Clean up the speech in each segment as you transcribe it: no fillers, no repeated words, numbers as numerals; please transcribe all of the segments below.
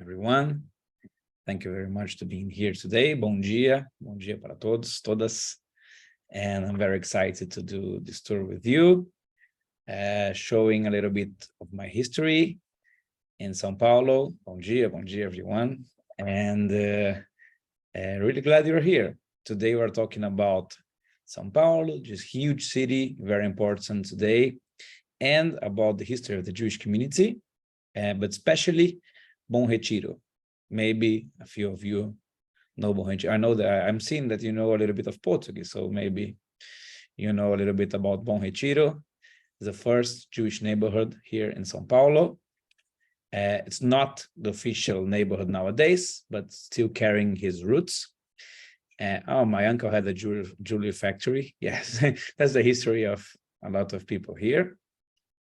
everyone. Thank you very much to being here today. Bom dia para todos, todas. And I'm very excited to do this tour with you, showing a little bit of my history in São Paulo. Bom dia, everyone. And really glad you're here. Today we're talking about São Paulo, this huge city, very important today, and about the history of the Jewish community, but especially Bom Retiro. Maybe a few of you know Bom Retiro. I know that I'm seeing that you know a little bit of Portuguese, so maybe you know a little bit about Bom Retiro, the first Jewish neighborhood here in São Paulo. It's not the official neighborhood nowadays, but still carrying his roots. Oh, my uncle had a jewelry factory. Yes, that's the history of a lot of people here.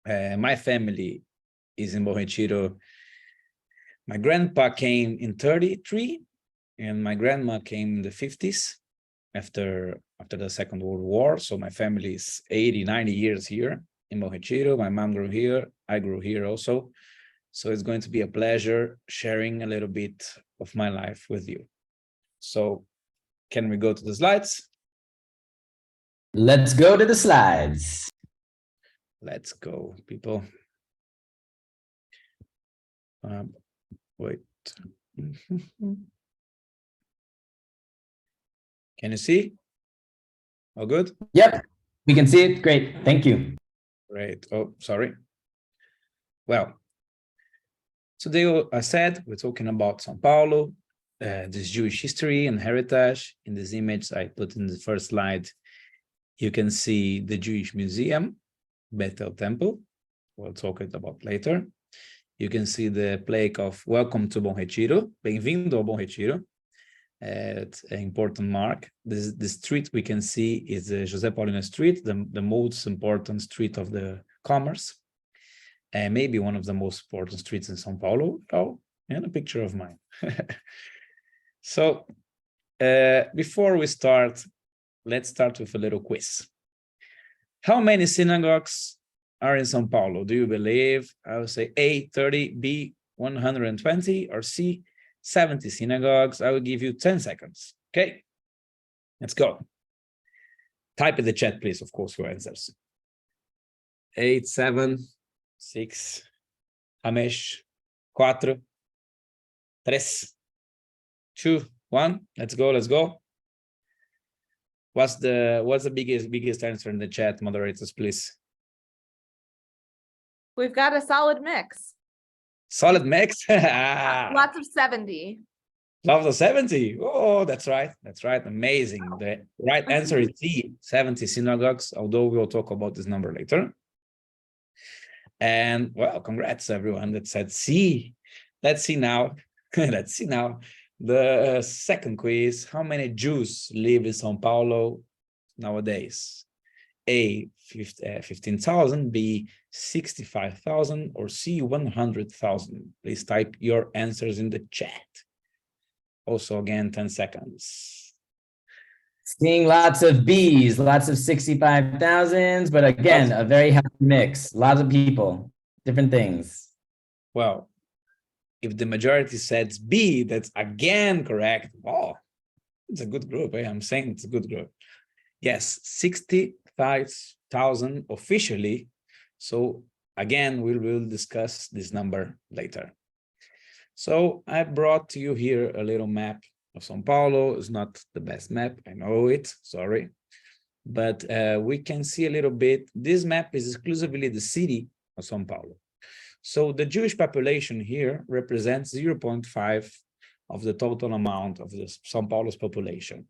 My family is in Bom Retiro. My grandpa came in 1933, and my grandma came in the 1950s after the Second World War. So my family is 80, 90 years here in Bom Retiro. My mom grew here. I grew here also. So it's going to be a pleasure sharing a little bit of my life with you. So can we go to the slides? Let's go to the slides. Let's go, people. Wait. Can you see? All good? Yep, we can see it. Great. Thank you. Great. Oh, sorry. Well, today, I said, we're talking about São Paulo, this Jewish history and heritage. In this image I put in the first slide, you can see the Jewish Museum, Bethel Temple. We'll talk about later. You can see the plaque of Welcome to Bom Retiro, Bem-vindo ao Bom Retiro. It's an important mark. The street we can see is the José Paulino Street, the most important street of the commerce, and maybe one of the most important streets in São Paulo. Oh, and a picture of mine. So before we start, let's start with a little quiz. How many synagogues are in São Paulo? Do you believe? I would say A, 30, B, 120, or C, 70 synagogues. I will give you 10 seconds. Okay, let's go. Type in the chat, please, of course, your answers. 8, 7, 6, 5, 4, 3, 2, 1. Let's go. What's the biggest answer in the chat, moderators, please? We've got a solid mix. Solid mix? Lots of 70. Lots of 70. Oh, that's right. Amazing. The right answer is C, 70 synagogues, although we'll talk about this number later. And well, congrats everyone that said C. Let's see now. The second quiz. How many Jews live in São Paulo nowadays? A, 15,000, B, 65,000, or C, 100,000. Please type your answers in the chat. Also, again, 10 seconds. Seeing lots of Bs, lots of 65,000s, but again, a very happy mix. Lots of people, different things. Well, if the majority says B, that's again correct. Oh, it's a good group. I'm saying it's a good group. Yes, 65,000 officially. So again, we will discuss this number later. So I brought to you here a little map of São Paulo. It's not the best map, I know it, sorry. But we can see a little bit. This map is exclusively the city of São Paulo. So the Jewish population here represents 0.5 of the total amount of the São Paulo's population.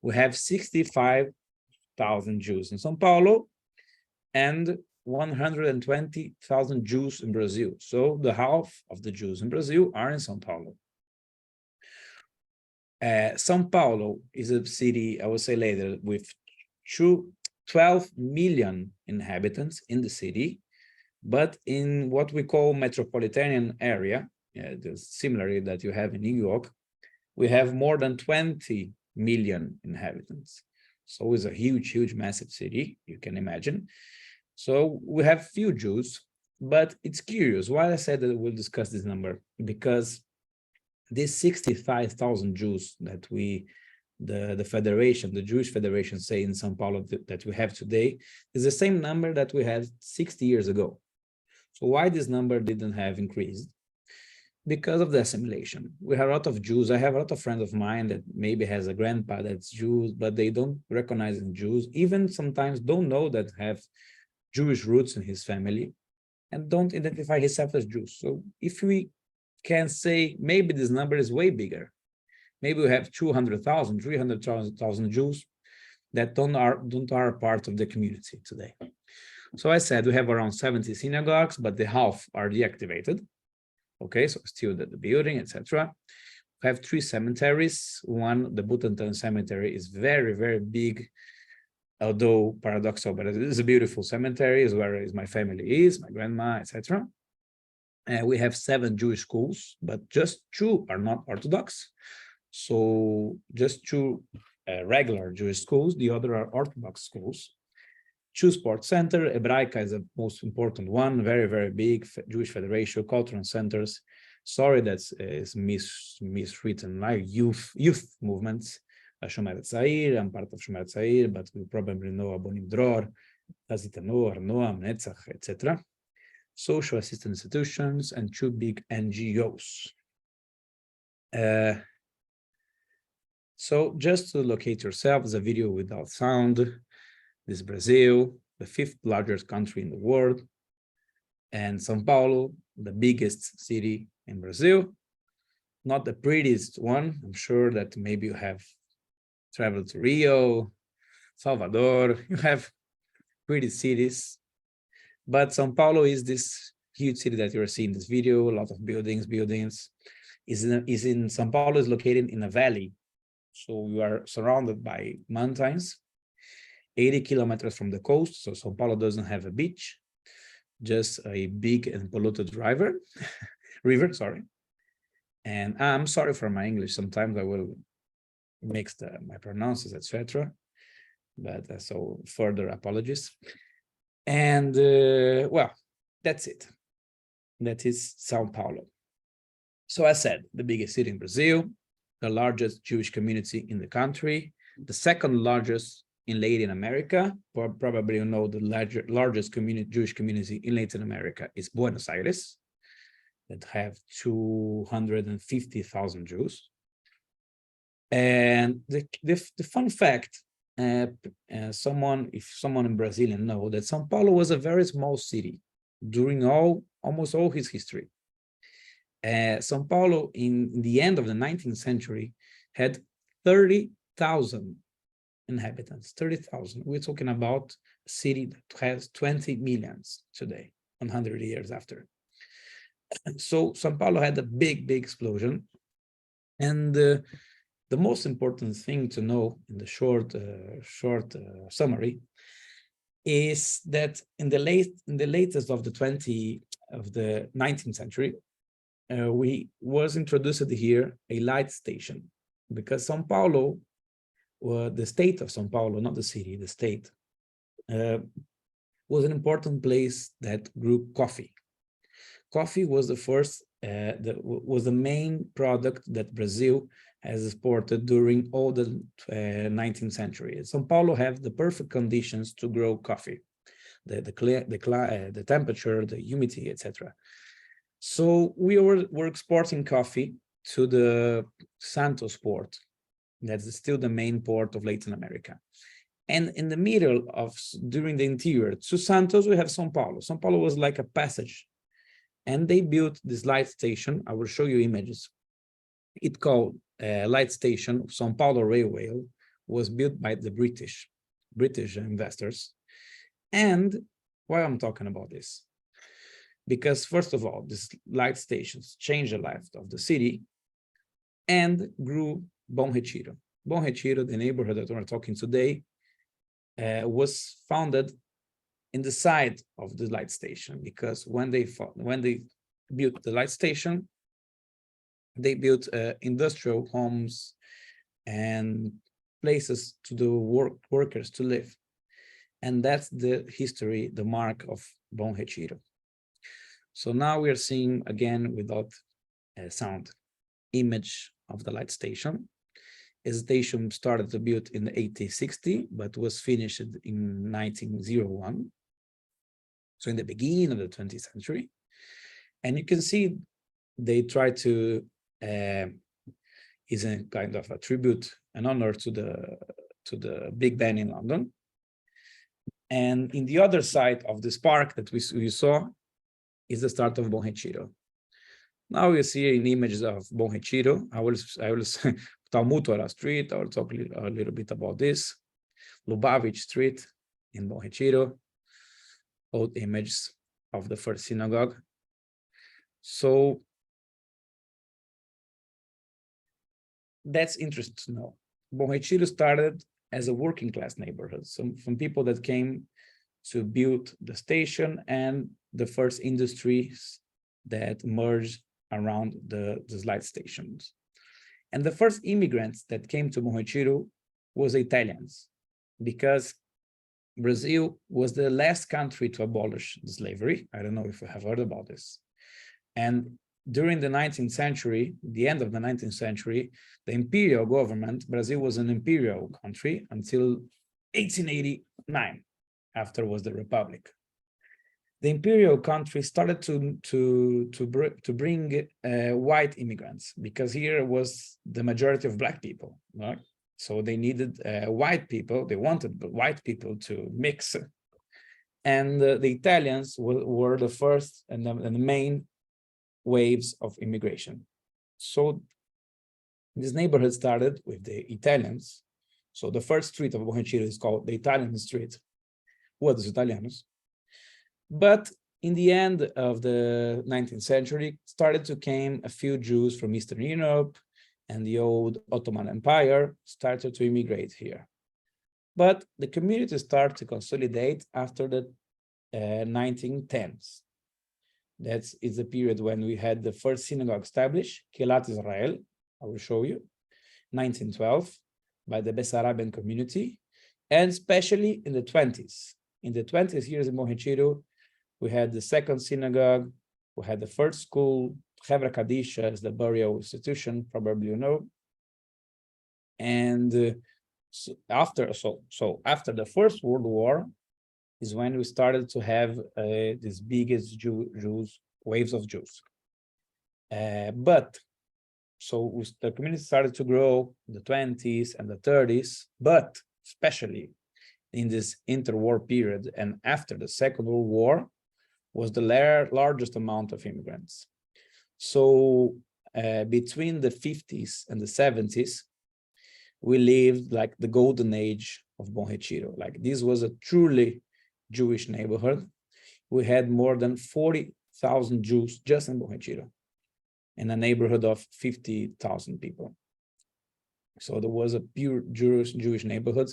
We have 65,000 Jews in São Paulo and 120,000 Jews in Brazil. So the half of the Jews in Brazil are in São Paulo. São Paulo is a city, I will say later, with 12 million inhabitants in the city, but in what we call metropolitan area, similarly that you have in New York, we have more than 20 million inhabitants. So it's a huge, massive city, you can imagine. So we have few Jews, but it's curious. Why I said that we'll discuss this number? Because these 65,000 Jews that the federation, the Jewish Federation, say in São Paulo that we have today is the same number that we had 60 years ago. So why this number didn't have increased? Because of the assimilation. We have a lot of Jews. I have a lot of friends of mine that maybe has a grandpa that's Jews, but they don't recognize him Jews, even sometimes don't know that have Jewish roots in his family and don't identify himself as Jews. So if we can say maybe this number is way bigger, maybe we have 200,000, 300,000 Jews that don't are part of the community today. So I said we have around 70 synagogues, but the half are deactivated. Okay, so still the building, etc. We have 3 cemeteries. One, the Butantan Cemetery, is very, very big, although paradoxical, but it is a beautiful cemetery. Is where my family is, my grandma, etc. And we have 7 Jewish schools, but just 2 are not Orthodox. So just 2 regular Jewish schools. The other are Orthodox schools. 2 sports center. Hebraica is the most important one, very, very big. Jewish Federation, cultural centers. Sorry, that's miswritten, like youth movements. Shomer Tzair, I'm part of Shomer Tzair, but we probably know Abonim Dror, Hazitano, Noam, Netzach, etc. Social assistance institutions and 2 big NGOs. So just to locate yourselves, a video without sound. This is Brazil, the 5th largest country in the world, and São Paulo, the biggest city in Brazil. Not the prettiest one. I'm sure that maybe you have traveled to Rio, Salvador, you have pretty cities, but São Paulo is this huge city that you're seeing in this video, a lot of buildings. São Paulo is located in a valley, so you are surrounded by mountains. 80 kilometers from the coast, so São Paulo doesn't have a beach, just a big and polluted river, sorry. And I'm sorry for my English. Sometimes I will mix my pronounces, etc. But so further apologies. And well, that's it. That is São Paulo. So I said, the biggest city in Brazil, the largest Jewish community in the country, the 2nd largest in Latin America. Probably you know the largest Jewish community in Latin America is Buenos Aires, that have 250,000 Jews. And the fun fact, if someone in Brazilian know that São Paulo was a very small city during almost all his history. São Paulo in the end of the 19th century had 30,000 inhabitants, 30,000. We're talking about a city that has 20 million today, 100 years after. So São Paulo had a big explosion. And the most important thing to know in the short summary is that in the latest of the 19th century, we was introduced here a light station, because São Paulo, the state of São Paulo, not the city, the state, was an important place that grew coffee. Coffee was the first, was the main product that Brazil has exported during all the 19th century. São Paulo have the perfect conditions to grow coffee, the temperature, the humidity, etc. So we were exporting coffee to the Santos port. That's still the main port of Latin America. And in the middle of, during the interior to Santos, we have São Paulo. São Paulo was like a passage. And they built this light station. I will show you images. It called light station. São Paulo Railway was built by the British investors. And why I'm talking about this? Because first of all, these light stations changed the life of the city and grew Bom Retiro. Bom Retiro, the neighborhood that we're talking today, was founded in the side of the light station, because when they built the light station, they built industrial homes and places to the workers to live. And that's the history, the mark of Bom Retiro. So now we are seeing again without sound. image of the light station. A station started to build in 1860, but was finished in 1901. So in the beginning of the 20th century. And you can see they try to, is a kind of a tribute, an honor to the Big Ben in London. And in the other side of this park that we saw is the start of Bom Retiro. Now you see in images of Bom Retiro. I will Talmutora Street. I will talk a little bit about this. Lubavitch Street in Bom Retiro. Old images of the first synagogue. So that's interesting to know. Bom Retiro started as a working class neighborhood, so from people that came to build the station and the first industries that merged around the light stations. And the first immigrants that came to Bom Retiro was Italians, because Brazil was the last country to abolish slavery. I don't know if you have heard about this. And during the 19th century, the end of the 19th century, the imperial government, Brazil was an imperial country until 1889, after was the republic. The imperial country started to bring white immigrants, because here was the majority of black people, right? So they needed white people, they wanted white people to mix. And the Italians were the first and the main waves of immigration. So this neighborhood started with the Italians. So the first street of Bom Retiro is called the Italian Street, Rua dos Italianos. But in the end of the 19th century, started to came a few Jews from Eastern Europe, and the old Ottoman Empire started to immigrate here. But the community started to consolidate after the 1910s. That is the period when we had the first synagogue established, Kilat Israel, I will show you, 1912, by the Bessarabian community, and especially in the 20s. In the 20th years in Bom Retiro, we had the second synagogue, we had the first school, Hebra Kadisha is the burial institution, probably you know. And after the First World War is when we started to have these biggest waves of Jews. The community started to grow in the 20s and the 30s, but especially in this interwar period and after the Second World War was the largest amount of immigrants. So between the 50s and the 70s, we lived like the golden age of Bom Retiro. Like this was a truly Jewish neighborhood. We had more than 40,000 Jews just in Bom Retiro, in a neighborhood of 50,000 people. So there was a pure Jewish neighborhood.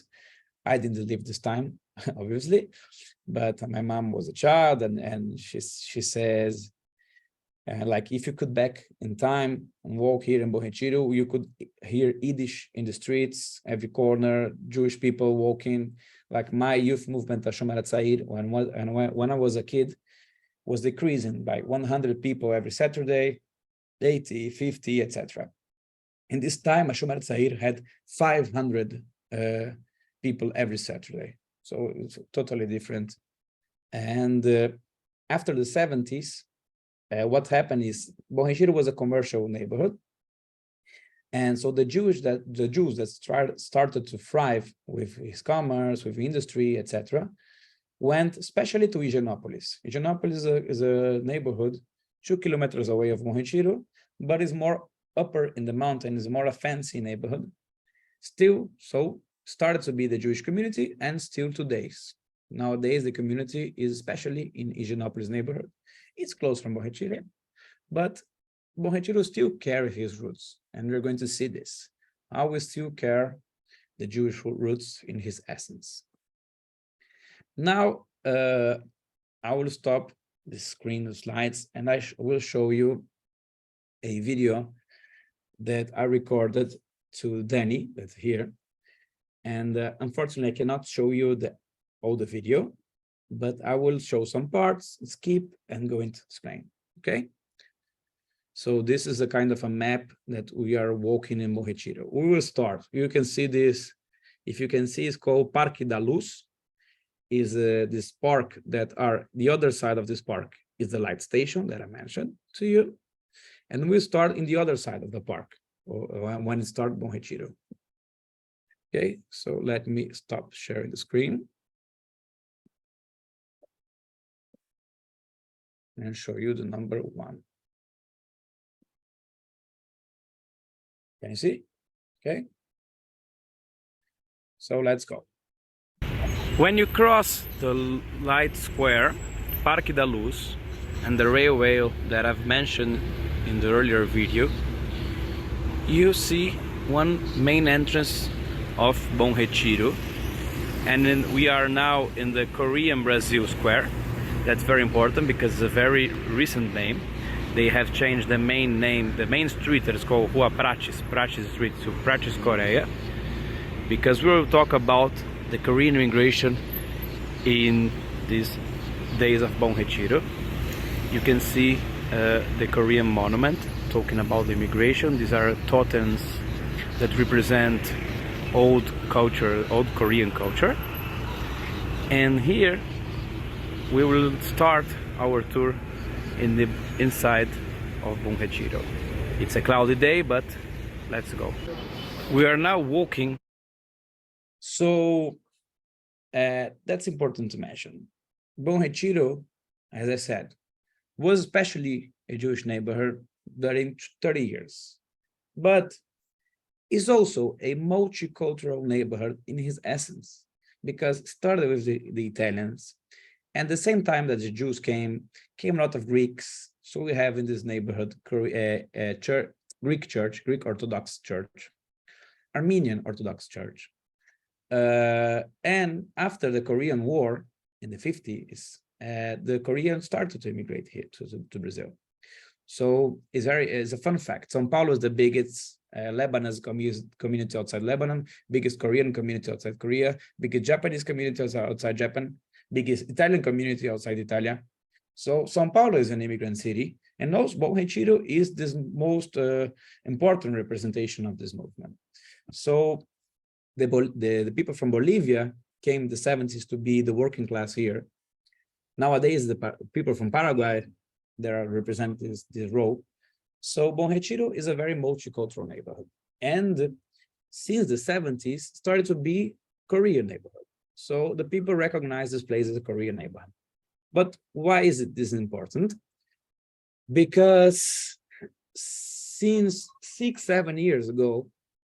I didn't live this time, obviously, but my mom was a child, and she says, like, if you could back in time and walk here in Bom Retiro, you could hear Yiddish in the streets, every corner, Jewish people walking. Like my youth movement, Hashomer Hatzair, when I was a kid, was decreasing by 100 people every Saturday, 80, 50, etc. In this time, Hashomer Hatzair had 500 people every Saturday. So it's totally different. And after the 70s, what happened is Bom Retiro was a commercial neighborhood. And so the Jews that started to thrive with his commerce, with industry, etc., went especially to Higienópolis. Higienópolis is a neighborhood 2 kilometers away of Bom Retiro, but is more upper in the mountain, is more a fancy neighborhood. Still, so started to be the Jewish community, and still today. Nowadays, the community is especially in Higienópolis neighborhood. It's close from Bom Retiro, but Bom Retiro still carry his roots, and we're going to see this. How we still carry the Jewish roots in his essence. Now, I will stop the screen of slides, and I will show you a video that I recorded to Danny, that's here. And unfortunately, I cannot show you all the video, but I will show some parts, skip, and go into explain, okay? So this is a kind of a map that we are walking in Bom Retiro. We will start. You can see this. If you can see, it's called Parque da Luz. Is this park that are the other side of this park is the light station that I mentioned to you. And we start in the other side of the park when it starts Bom Retiro. Okay, so let me stop sharing the screen and show you the number 1. Can you see? Okay. So let's go. When you cross the light square, Parque da Luz, and the railway that I've mentioned in the earlier video, you see one main entrance of Bom Retiro, and then we are now in the Korean Brazil Square. That's very important because it's a very recent name. They have changed the main name, the main street that is called Rua Prates Street to Prates Korea, because we will talk about the Korean immigration in these days of Bom Retiro. You can see the Korean monument talking about the immigration. These are totems that represent old culture, old Korean culture. And here we will start our tour in the inside of Bom Retiro. It's a cloudy day, but let's go. We are now walking. So that's important to mention. Bom Retiro, as I said, was especially a Jewish neighborhood during 30 years, but is also a multicultural neighborhood in his essence, because it started with the Italians, and at the same time that the Jews came a lot of Greeks. So we have in this neighborhood Greek church, Greek Orthodox Church, Armenian Orthodox Church. And after the Korean War in the 50s, the Koreans started to immigrate here to Brazil. So it's a fun fact. São Paulo is the biggest Lebanese community outside Lebanon, biggest Korean community outside Korea, biggest Japanese community outside Japan, biggest Italian community outside Italia. So São Paulo is an immigrant city, and also Bom Retiro is this most important representation of this movement. So the people from Bolivia came in the 70s to be the working class here. Nowadays, the people from Paraguay, they are representing this role. So Bom Retiro is a very multicultural neighborhood. And since the 70s, started to be Korean neighborhood. So the people recognize this place as a Korean neighborhood. But why is this important? Because since 6-7 years ago,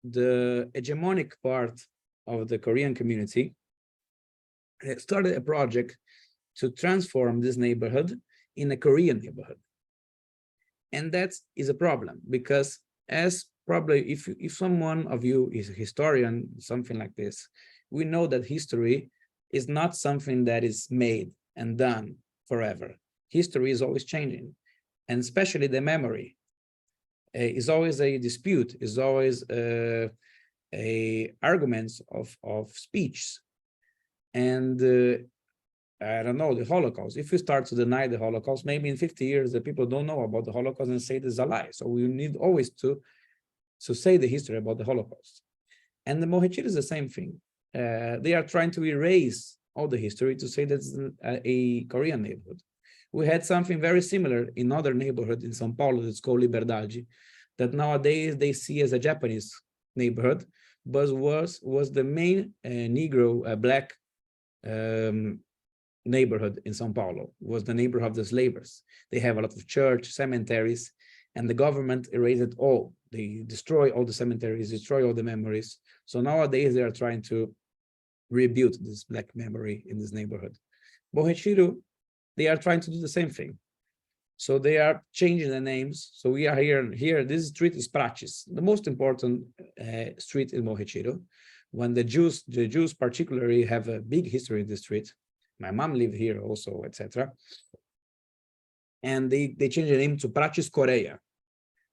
the hegemonic part of the Korean community started a project to transform this neighborhood in a Korean neighborhood. And that is a problem, because as probably if someone of you is a historian, something like this, we know that history is not something that is made and done forever. History is always changing, and especially the memory is always a dispute, is always a arguments of speech. And I don't know, the Holocaust. If we start to deny the Holocaust, maybe in 50 years, the people don't know about the Holocaust and say this is a lie. So we need always to say the history about the Holocaust. And the Bom Retiro is the same thing. They are trying to erase all the history to say that's a Korean neighborhood. We had something very similar in other neighborhood in São Paulo that's called Liberdade, that nowadays they see as a Japanese neighborhood, but was the main Negro, black neighborhood in São Paulo, was the neighborhood of the slavers. They have a lot of church, cemeteries, and the government erased it all. They destroy all the cemeteries, destroy all the memories. So nowadays they are trying to rebuild this black memory in this neighborhood. Bom Retiro, they are trying to do the same thing. So they are changing the names. So we are here. This street is Prates, the most important street in Bom Retiro. When the Jews particularly have a big history in the street. My mom lived here also, etc. And they changed the name to Prates Korea.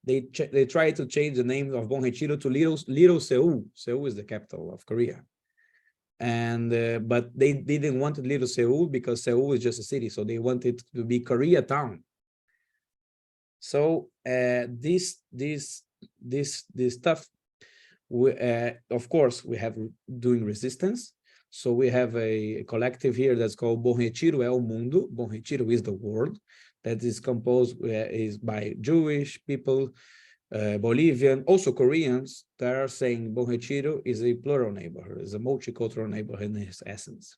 They try to change the name of Bom Retiro to Little Seoul. Seoul is the capital of Korea. And but they didn't want Little Seoul because Seoul is just a city, so they wanted to be Koreatown. So this stuff, of course, we have doing resistance. So we have a collective here that's called Bom Retiro é o Mundo. Bom Retiro is the world. That is composed is by Jewish people, Bolivian, also Koreans, that are saying Bom Retiro is a plural neighborhood, is a multicultural neighborhood in its essence.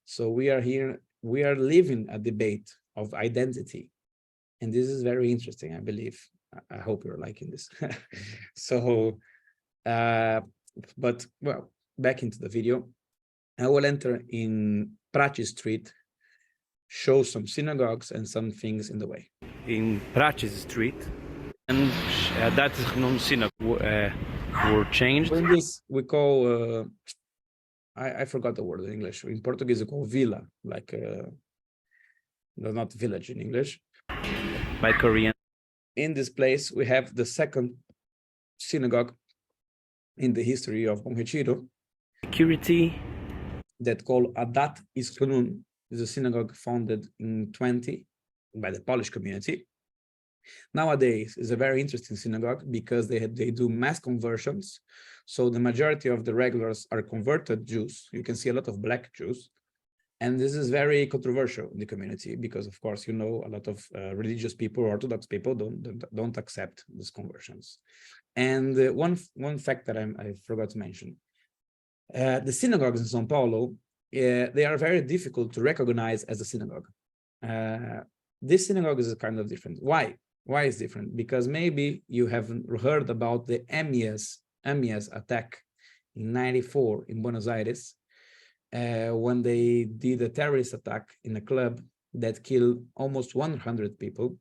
So we are here, we are living a debate of identity. And this is very interesting, I believe. I hope you're liking this. So, but well, back into the video. I will enter in Prachi Street, show some synagogues and some things in the way. In Prachi Street, and that is known synagogue were changed. In this, we call, I forgot the word in English. In Portuguese, we call villa, like, no, not village in English. By Korean. In this place, we have the second synagogue in the history of Bom Retiro. Security. That called Adat Iskanun, is a synagogue founded in 20 by the Polish community. Nowadays is a very interesting synagogue because they do mass conversions. So the majority of the regulars are converted Jews. You can see a lot of black Jews. And this is very controversial in the community because, of course, you know, a lot of religious people, Orthodox people don't accept these conversions. And one fact that I forgot to mention, the synagogues in São Paulo, they are very difficult to recognize as a synagogue. This synagogue is kind of different. Why? Why is different? Because maybe you haven't heard about the EMIAS attack in '94 in Buenos Aires, when they did a terrorist attack in a club that killed almost 100 people.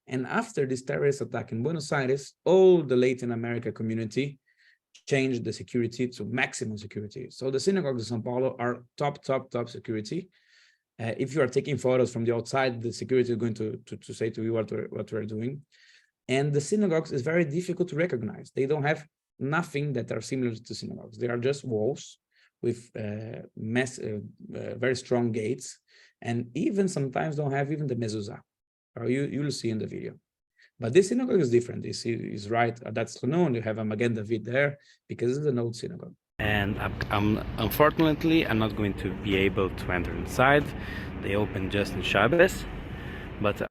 And after this terrorist attack in Buenos Aires, all the Latin America community changed the security to maximum security. So the synagogues in São Paulo are top security. If you are taking photos from the outside, the security is going to say to you what we're doing. And the synagogues is very difficult to recognize. They don't have nothing that are similar to synagogues. They are just walls with very strong gates, and even sometimes don't have even the mezuzah. You'll see in the video. But this synagogue is different. This is right. That's known. You have a Magen David there because it's an old synagogue. And unfortunately, I'm not going to be able to enter inside. They open just in Shabbos. But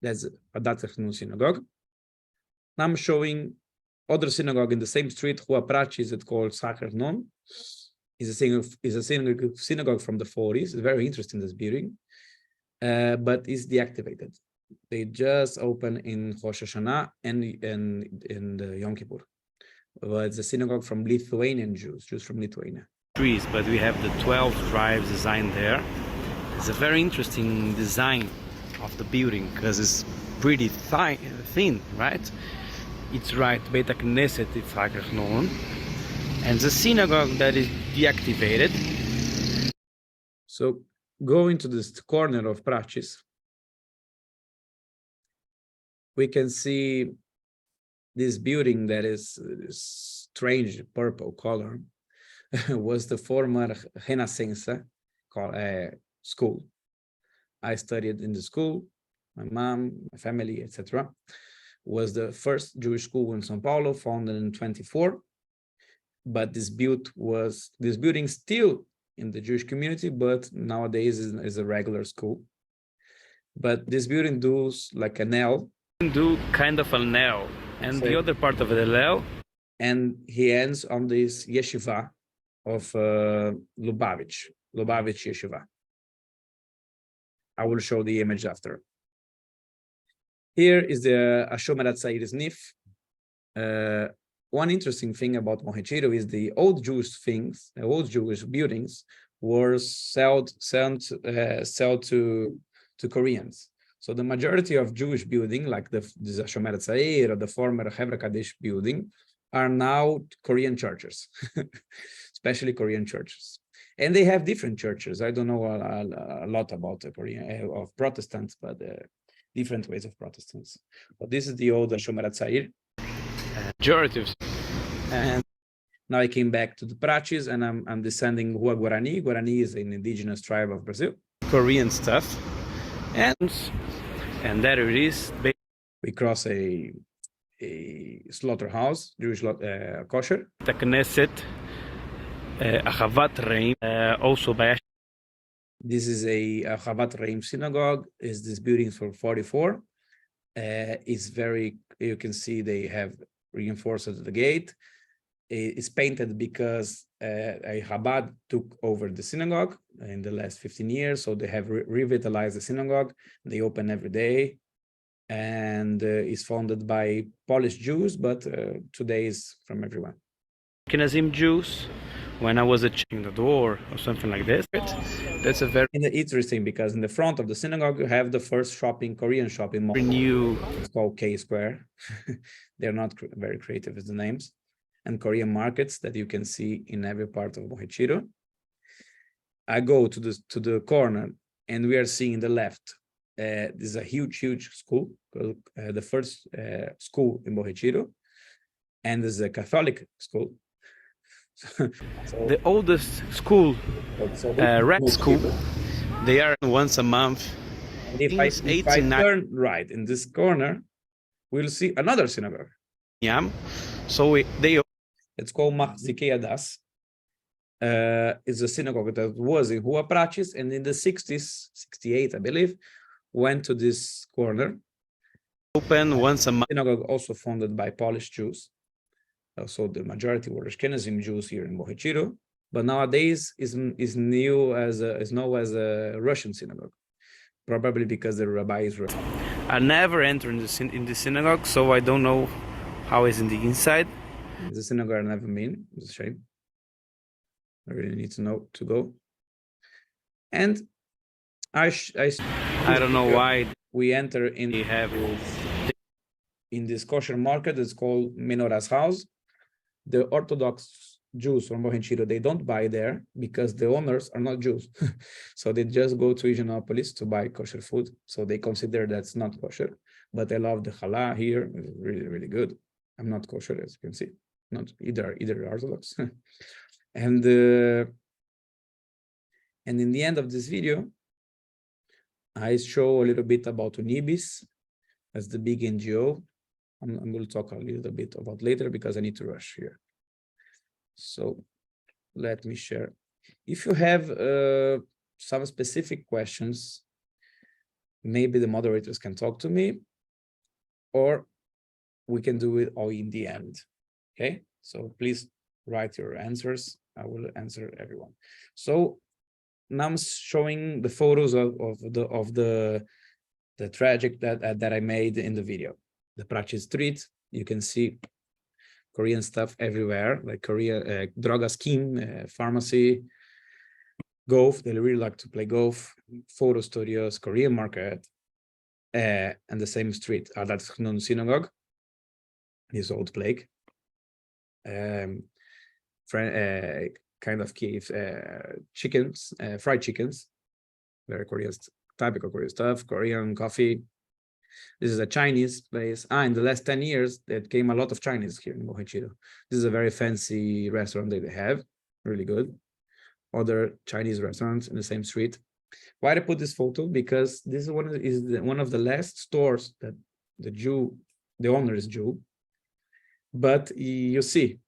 that's a synagogue. Now I'm showing other synagogue in the same street, Rua Prachi, is it called Sacher Non. Is a synagogue from the 40s. It's very interesting, this building, but it's deactivated. They just open in Rosh Hashanah and in the Yom Kippur. But it's a synagogue from Lithuanian Jews from Lithuania. Trees, but we have the 12 tribes design there. It's a very interesting design of the building because it's pretty thin, right? It's right, Beit HaKnesset, it's Hager known, and the synagogue that is deactivated. So going to this corner of Prachis, we can see this building that is strange purple color was the former Renascença school. I studied in the school, my mom, my family, etc. Was the first Jewish school in São Paulo, founded in 24. But this building still in the Jewish community, but nowadays is a regular school. But this building does like an L. Do kind of an L, and the other part of the L. And he ends on this yeshiva of Lubavitch Yeshiva. I will show the image after. Here is the Ashomer Atzair Snif. One interesting thing about Bom Retiro is the old Jewish things, the old Jewish buildings were sold to Koreans. So the majority of Jewish building, like this Ashomer Atzair or the former Hevra Kadesh building, are now Korean churches, especially Korean churches. And they have different churches. I don't know a lot about the Korean of Protestants, but different ways of Protestants. But this is the old Ashomer Atzair. Majority. And now I came back to the Prachis, and I'm descending Rua Guarani. Guarani is an indigenous tribe of Brazil. Korean stuff. And And there it is. We cross a slaughterhouse, Jewish kosher. The Knesset, Achavat Reim, also by This is a Chavat Reim synagogue. Is this building from 44? It's very, you can see they have reinforced the gate. It's painted because a Chabad took over the synagogue in the last 15 years. So they have revitalized the synagogue. They open every day, and is founded by Polish Jews, but today is from everyone. Ashkenazim Jews. When I was in the door or something like this, that's a very interesting because in the front of the synagogue you have the first Korean shopping mall. new. It's called K Square. They're not very creative with the names. And Korean markets that you can see in every part of Bohechiro. I go to the corner, and we are seeing in the left. This is a huge school, the first school in Bohechiro, and this is a Catholic school. So, the oldest school, red school, they are once a month. If I turn right in this corner, we'll see another synagogue. Yeah, so it's called Machzikei Adas. It's a synagogue that was in Hua Prachis, and in the 60s, 68, I believe, went to this corner. Open once a month. Synagogue also founded by Polish Jews. So the majority were Ashkenazim Jews here in Bohechiro, but nowadays is known as a Russian synagogue, probably because the rabbi is Russian. I never entered in the synagogue, so I don't know how it's in the inside. The synagogue I've never been. It's a shame. I really need to go. And I don't know why we enter in. We have in this kosher market. It's called Menorah's house. The Orthodox Jews from Bohechiro, they don't buy there because the owners are not Jews. So they just go to Indianapolis to buy kosher food. So they consider that's not kosher. But I love the challah here. It's really, really good. I'm not kosher, as you can see. Not either Orthodox. And in the end of this video, I show a little bit about Unibis as the big NGO. I'm going to talk a little bit about later because I need to rush here. So let me share. If you have some specific questions, maybe the moderators can talk to me, or we can do it all in the end. Okay, so please write your answers. I will answer everyone. So now I'm showing the photos of the tragic that I made in the video. The Prachi Street, you can see Korean stuff everywhere, like Korea, droga scheme, pharmacy, golf. They really like to play golf, photo studios, Korean market, and the same street, Adat Chnun synagogue, this old plague. Kind of Kiev chickens, fried chickens, very Korean, typical Korean stuff, Korean coffee. This is a Chinese place. In the last 10 years, there came a lot of Chinese here in Bohechiro. This is a very fancy restaurant that they have, really good. Other Chinese restaurants in the same street. Why did I put this photo? Because this is one of the last stores that the owner is Jew. But you see,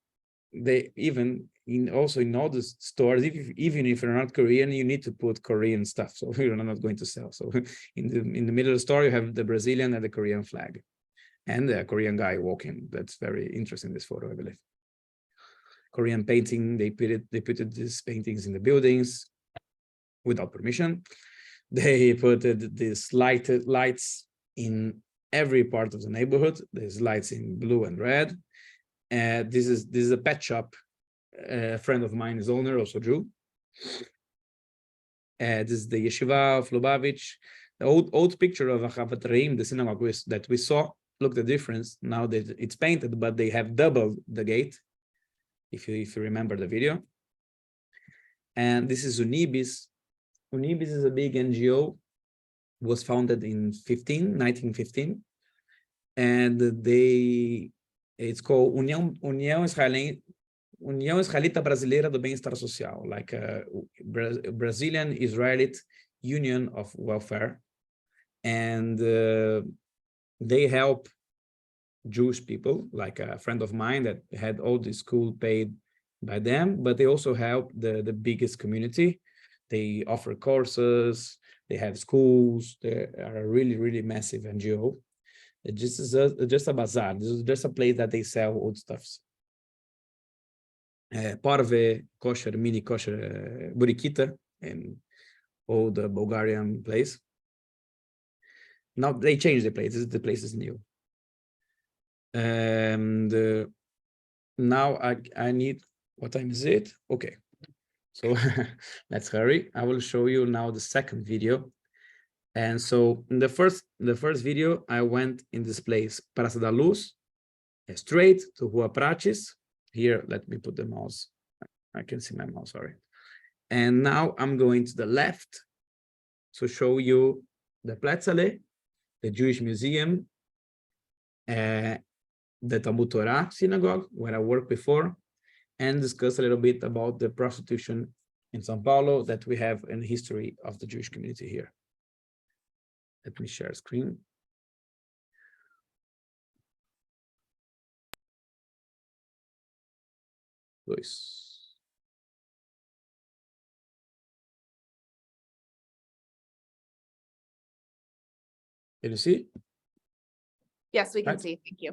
they even in all the stores, even if you're not Korean, you need to put Korean stuff. So you're not going to sell. So in the middle of the store, you have the Brazilian and the Korean flag, and the Korean guy walking. That's very interesting. This photo, I believe. Korean painting. They put these paintings in the buildings without permission. They put these lights in every part of the neighborhood. There's lights in blue and red. This is a pet shop. A friend of mine is owner, also Jew. This is the yeshiva of Lubavitch. The old picture of Achavat Reim, the synagogue that we saw. Look the difference. Now that it's painted, but they have doubled the gate. If you remember the video. And this is Unibis. Unibis is a big NGO. Was founded in 1915, and it's called União Israelita Brasileira do Bem-Estar Social, like a Brazilian Israelite Union of Welfare. and they help Jewish people, like a friend of mine that had all the school paid by them, but they also help the biggest community. They offer courses, they have schools, they are a really, really massive NGO. It just is just a bazaar. This is just a place that they sell old stuffs. Parve kosher, mini kosher, burikita, and old Bulgarian place. Now they changed the place. The place is new. And now I need, what time is it? Okay, so let's hurry. I will show you now the second video. And so in the first video, I went in this place, Praça da Luz, straight to Rua Prates. Here, let me put the mouse. I can see my mouse, sorry. And now I'm going to the left to show you the Platzale, the Jewish Museum, the Talmud Torah synagogue, where I worked before, and discuss a little bit about the prostitution in São Paulo that we have in the history of the Jewish community here. Let me share screen. Luis. Can you see? Yes, we can Right. see. Thank you.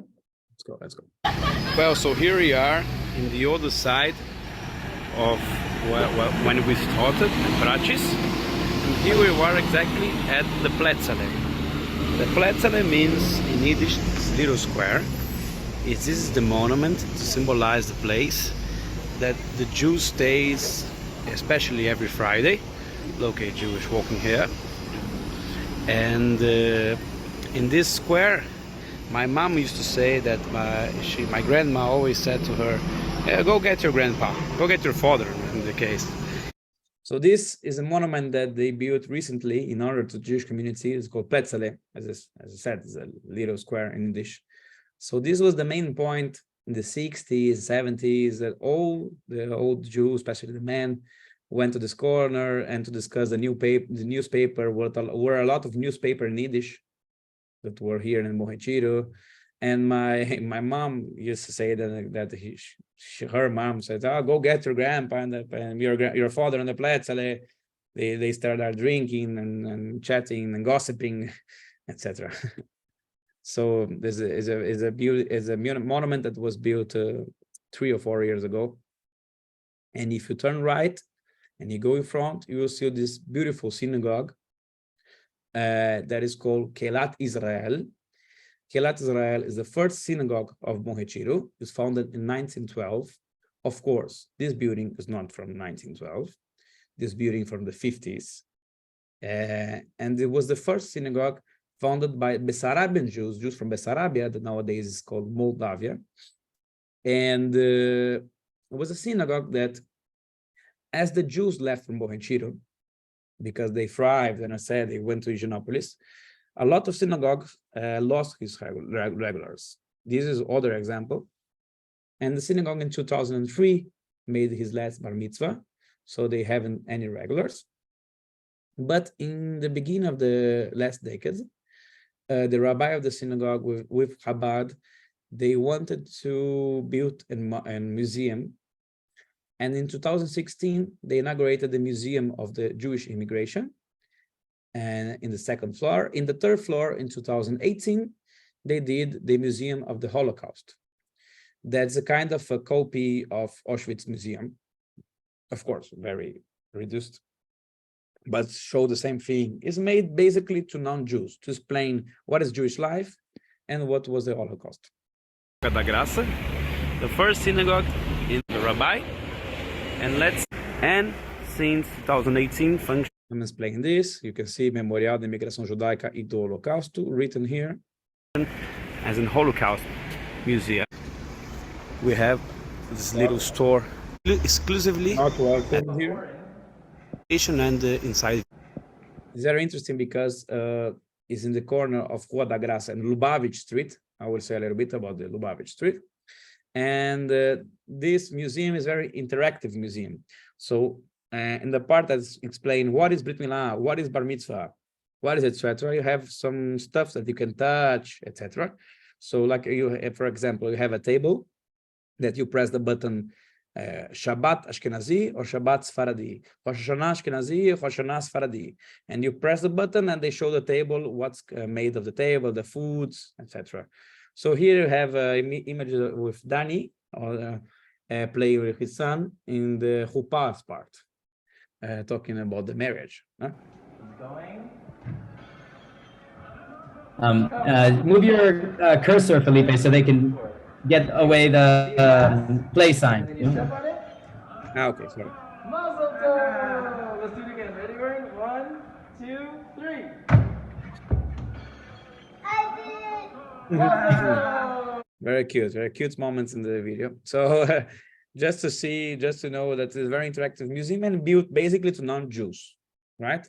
Let's go, let's go. Well, so here we are in the other side of when we started in Prates. And here we are exactly at the Platzale. The Platzale means in Yiddish little square. This is the monument to symbolize the place that the Jew stays, especially every Friday. Look, a Jewish walking here. And in this square, my mom used to say that my grandma always said to her, go get your grandpa, go get your father in the case. So this is a monument that they built recently in order to Jewish community. It's called Platzale, as I said, it's a little square in Yiddish. So this was the main point in the 60s, 70s, that all the old Jews, especially the men, went to this corner and to discuss the newspaper. Were a lot of newspaper in Yiddish that were here in Mohetiro. And my mom used to say her mom said, "Oh, go get your grandpa and your father on the Platzale." They started drinking and chatting and gossiping, etc. So this is a monument that was built 3 or 4 years ago. And if you turn right and you go in front, you will see this beautiful synagogue that is called Kelat Israel. Kelat Israel is the first synagogue of Mohetiro. It was founded in 1912. Of course, this building is not from 1912. This building from the 50s. And it was the first synagogue founded by Bessarabian Jews from Bessarabia, that nowadays is called Moldavia. And it was a synagogue that, as the Jews left from Mohetiro, because they thrived, and I said they went to Higienopolis, a lot of synagogues lost his regulars. This is other example. And the synagogue in 2003 made his last bar mitzvah, so they haven't any regulars. But in the beginning of the last decade, the rabbi of the synagogue with Chabad, they wanted to build a museum. And in 2016, they inaugurated the Museum of the Jewish Immigration, and in the second floor. In the third floor, in 2018, they did the Museum of the Holocaust. That's a kind of a copy of Auschwitz Museum. Of course, very reduced, but show the same thing. It's made basically to non-Jews, to explain what is Jewish life and what was the Holocaust. Da Graça, the first synagogue in the rabbi, and since 2018 function. I'm explaining this. You can see Memorial de Imigração Judaica e do Holocausto written here. As an Holocaust museum. We have this little store exclusively Not welcome here. and inside. It's very interesting because it's in the corner of Rua da Graça and Lubavitch Street. I will say a little bit about the Lubavitch Street. And this museum is very interactive museum. So in the part that's explained what is Brit Milah, what is Bar Mitzvah, What is etc.? You have some stuff that you can touch, etc. So like you have, for example, you have a table that you press the button Shabbat Ashkenazi or Shabbat Sfaradi, Rosh Hashanah Ashkenazi, Rosh Hashanah Sfaradi, and you press the button and they show the table, what's made of the table, the foods, etc. So here you have image with Danny or playing with his son in the Chuppah part, talking about the marriage. Huh? Move your cursor, Felipe, so they can get away the play sign. Okay, sorry. Mazel tov! Let's do it again. Ready, Vern? 1, 2, 3. Very cute moments in the video. So just to know that it's a very interactive museum and built basically to non-Jews, right?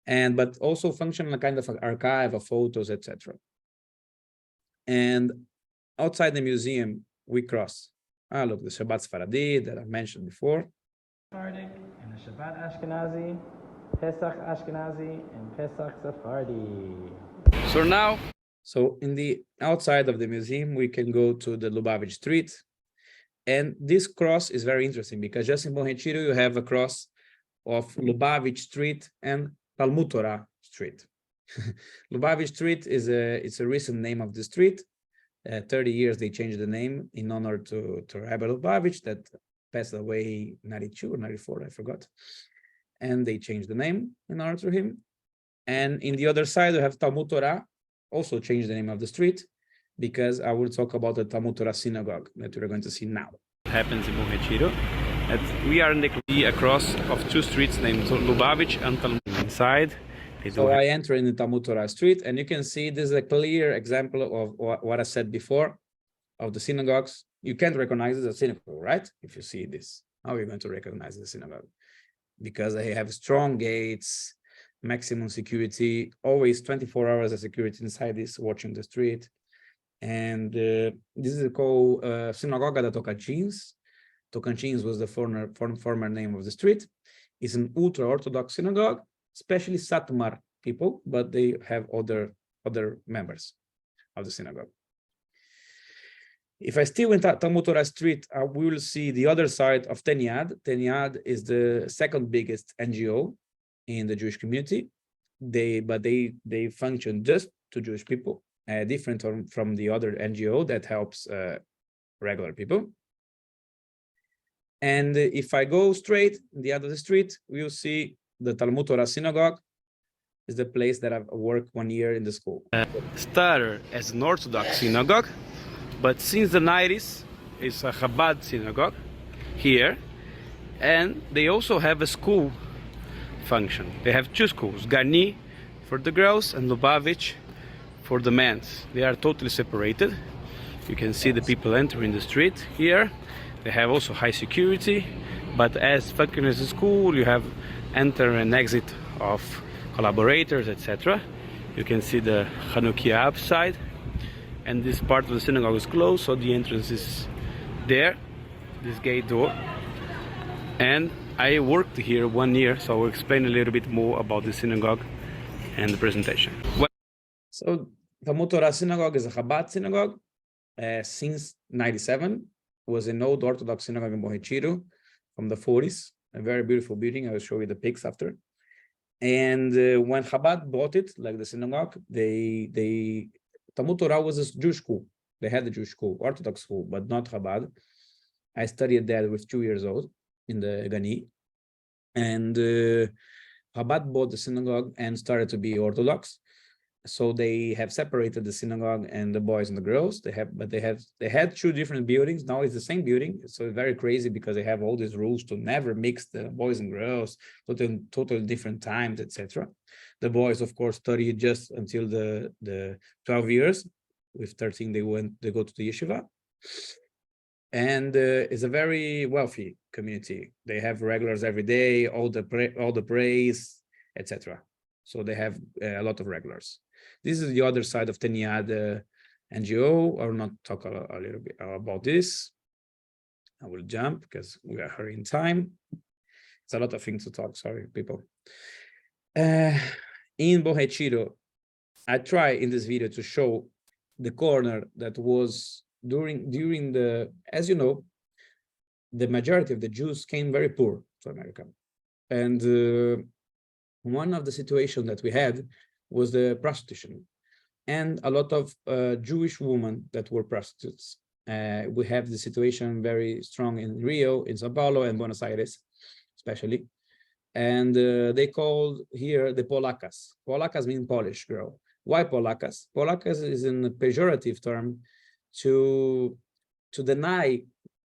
And but also function like kind of an archive of photos, etc. And outside the museum, we cross. Look, the Shabbat Sfaradi that I mentioned before. Sephardic and the Shabbat Ashkenazi, Pesach Ashkenazi, and Pesach Sephardi. So in the outside of the museum, we can go to the Lubavitch Street. And this cross is very interesting because just in Bohechiro, you have a cross of Lubavitch Street and Talmud Torah Street. Lubavitch Street is a recent name of the street. 30 years they changed the name in honor to Rabbi Lubavitch that passed away 92 or 94, I forgot. And they changed the name in honor to him. And in the other side, we have Talmud Torah, also changed the name of the street, because I will talk about the Talmud Torah synagogue that we're going to see now. Happens in Bohechiro. We are in the across of two streets named Lubavitch and Talmud. Inside, so I enter in the Talmud Torah street, and you can see this is a clear example of what I said before of the synagogues. You can't recognize it as a synagogue, right? If you see this, how are you going to recognize the synagogue? Because they have strong gates, maximum security, always 24 hours of security inside this, watching the street. And this is called Synagoga da Tocantins. Tocantins was the former name of the street. It's an ultra-Orthodox synagogue, especially Satmar people, but they have other members of the synagogue. If I still in Talmud Torah Street, we will see the other side of Teniad. Teniad is the second biggest NGO in the Jewish community. They function just to Jewish people, different from the other NGO that helps regular people. And if I go straight in the other street, we will see the Talmud Torah Synagogue. Is the place that I've worked 1 year in the school. Started as an Orthodox synagogue, but since the 90s, it's a Chabad synagogue here, and they also have a school function. They have two schools, Gani for the girls and Lubavitch for the men. They are totally separated. You can see the people entering the street here. They have also high security, but as functioning as a school, you have enter and exit of collaborators, etc. You can see the Chanukia outside, and this part of the synagogue is closed, so the entrance is there, this gate door. And I worked here 1 year, so I will explain a little bit more about the synagogue and the presentation. So Talmud Torah Synagogue is a Chabad synagogue since 97. It was an old Orthodox synagogue in Bohechiro from the 40s. A very beautiful building. I will show you the pics after. And when Chabad bought it, like the synagogue, Talmud Torah was a Jewish school. They had a Jewish school, Orthodox school, but not Chabad. I studied there with 2 years old in the Gani. And Chabad bought the synagogue and started to be Orthodox. So they have separated the synagogue and the boys and the girls. They had two different buildings. Now it's the same building. So very crazy because they have all these rules to never mix the boys and girls, totally different times, etc. The boys, of course, study just until the 12 years. With 13, they go to the yeshiva. And it's a very wealthy community. They have regulars every day, all the praise, etc. So they have a lot of regulars. This is the other side of Teniad NGO. I will not talk a little bit about this. I will jump because we are hurrying time. It's a lot of things to talk. Sorry, people. in Bom Retiro, I try in this video to show the corner that was during the, as you know, the majority of the Jews came very poor to America. And one of the situations that we had was the prostitution, and a lot of Jewish women that were prostitutes. We have the situation very strong in Rio, in Sao Paulo, and Buenos Aires, especially. And they called here the Polacas. Polacas mean Polish girl. Why Polacas? Polacas is a pejorative term to deny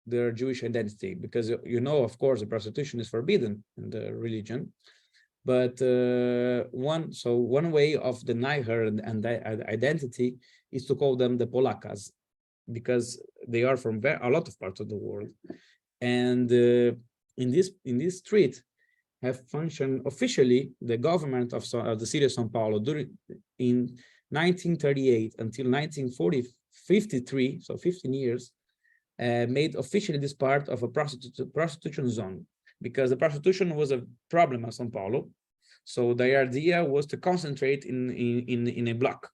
their Jewish identity, because you know, of course, the prostitution is forbidden in the religion. But one way of denying her and identity is to call them the Polacas, because they are from a lot of parts of the world. And in this street have functioned officially the government of the city of São Paulo in 1938 until 1953, so 15 years, made officially this part of a prostitution zone, because the prostitution was a problem in São Paulo. So the idea was to concentrate in a block,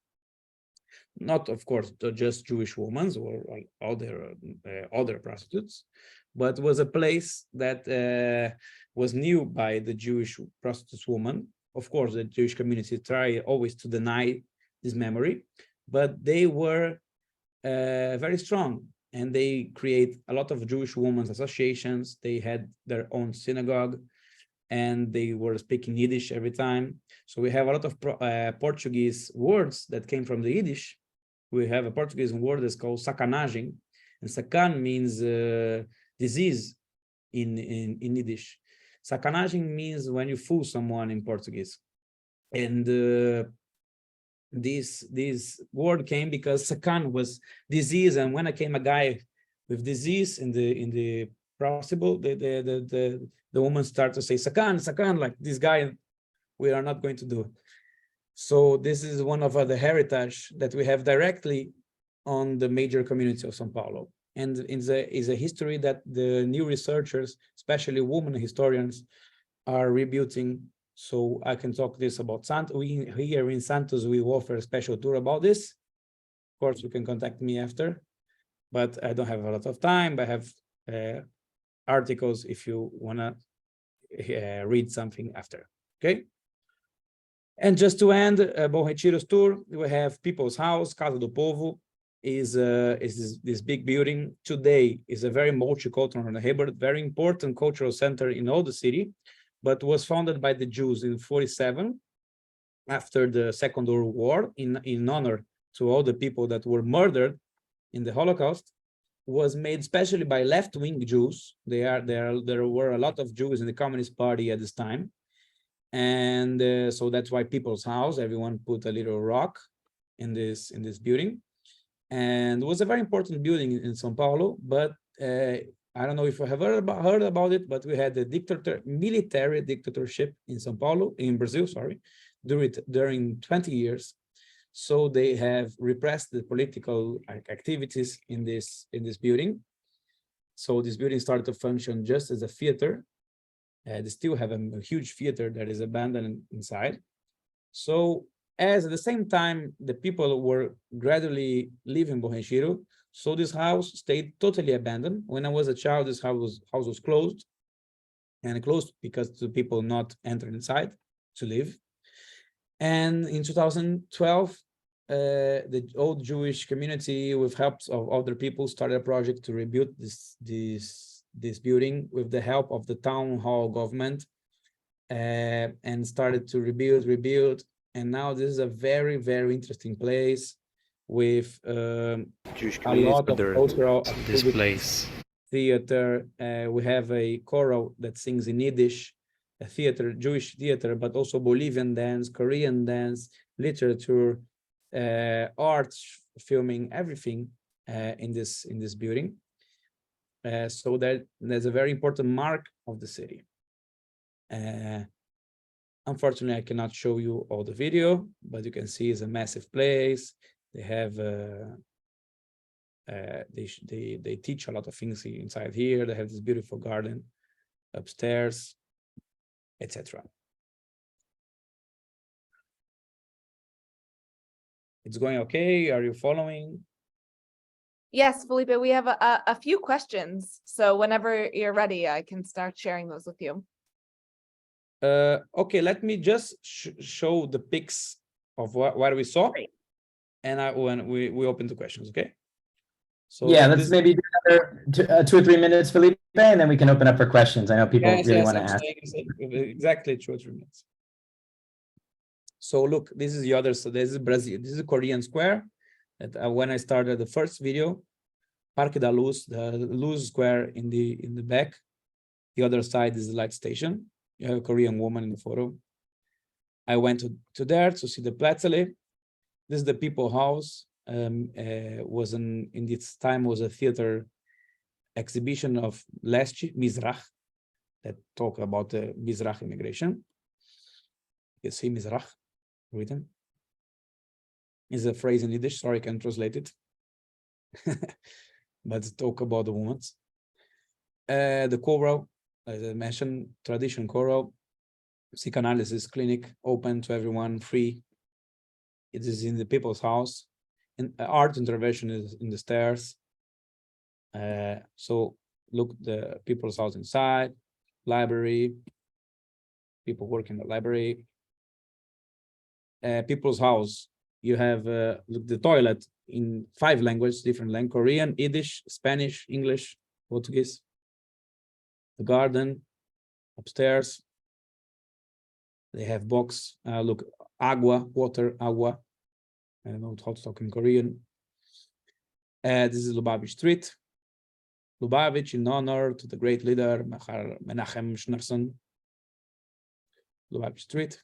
not of course just Jewish women or other prostitutes, but was a place that was knew by the Jewish prostitute woman. Of course, the Jewish community tried always to deny this memory, but they were very strong, and they create a lot of Jewish women's associations. They had their own synagogue, and they were speaking Yiddish every time. So we have a lot of Portuguese words that came from the Yiddish. We have a Portuguese word that's called sacanagem, and sacan means disease in Yiddish. Sacanagem means when you fool someone in Portuguese. And this word came because sacan was disease, and when I came a guy with disease in the possible, the woman started to say sacan, like this guy, we are not going to do. So this is one of the heritage that we have directly on the major community of São Paulo, and is a history that the new researchers, especially women historians, are rebuilding. So I can talk this about Santos. We here in Santos, we offer a special tour about this. Of course, you can contact me after, but I don't have a lot of time. I have articles if you wanna read something after. Okay. And just to end Bom Retiro's tour, we have People's House, Casa do Povo, is this big building. Today is a very multicultural neighborhood, very important cultural center in all the city, but was founded by the Jews in 47 after the Second World War in honor to all the people that were murdered in the Holocaust. Was made especially by left-wing Jews. There were a lot of Jews in the Communist Party at this time. And so that's why People's House, everyone put a little rock in this building. And it was a very important building in São Paulo, but I don't know if you have heard about it, but we had a military dictatorship in São Paulo, in Brazil, sorry, during 20 years. So they have repressed the political activities in this building. So this building started to function just as a theater. They still have a huge theater that is abandoned inside. So as at the same time, the people were gradually leaving Bom Retiro, so this house stayed totally abandoned. When I was a child, this house was closed, and closed because the people not entered inside to live. And in 2012, the old Jewish community, with help of other people, started a project to rebuild this building with the help of the town hall government, and started to rebuild. And now this is a very, very interesting place with Jewish a lot of community cultural this place. theater. We have a choral that sings in Yiddish, a theater, Jewish theater, but also Bolivian dance, Korean dance, literature, arts, filming, everything in this building. So there's a very important mark of the city. Unfortunately, I cannot show you all the video, but you can see it's a massive place. They have they teach a lot of things inside here. They have this beautiful garden upstairs, etc. It's going okay? Are you following? Yes, Felipe, we have a few questions. So whenever you're ready, I can start sharing those with you. Okay, let me just show the pics of what we saw. Great. And when we open the questions, okay? So Yeah, let's maybe do another 2 or 3 minutes, Felipe, and then we can open up for questions. I know people really want to I'm ask. saying exactly 2 or 3 minutes. So look, this is the other. So this is Brazil. This is a Korean square. That when I started the first video, Parque da Luz, the Luz Square in the back. The other side is the light station. You have a Korean woman in the photo. I went to there to see the Platzele. This is the People House. In this time was a theater exhibition of Leste, Mizrach, that talk about the Mizrach immigration. You see Mizrach written. Is a phrase in Yiddish. Sorry, I can't translate it. But talk about the women. The choral, as I mentioned, tradition choral, psychoanalysis clinic, open to everyone, free. It is in the People's House. And art intervention is in the stairs. So look, the People's House inside, library, people work in the library. People's House, you have look, the toilet in 5 languages, different languages: Korean, Yiddish, Spanish, English, Portuguese. The garden upstairs, they have box. Look, agua, water, agua. I don't know how to talk in Korean. This is Lubavitch Street. Lubavitch in honor to the great leader Menachem Schneerson. Lubavitch Street.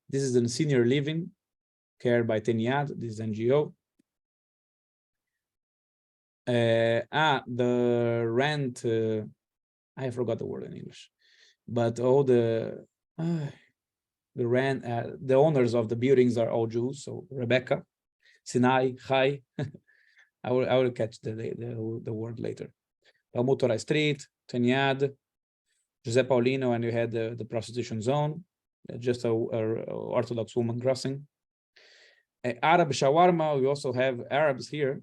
This is the senior living cared by Teniad. This is NGO. The rent. I forgot the word in English, but all the rent. The owners of the buildings are all Jews. So Rebecca, Sinai, Chai. I will catch the word later. Palmutora Street, Teniad, José Paulino, and you had the prostitution zone, just a Orthodox woman crossing. Arab shawarma, we also have Arabs here.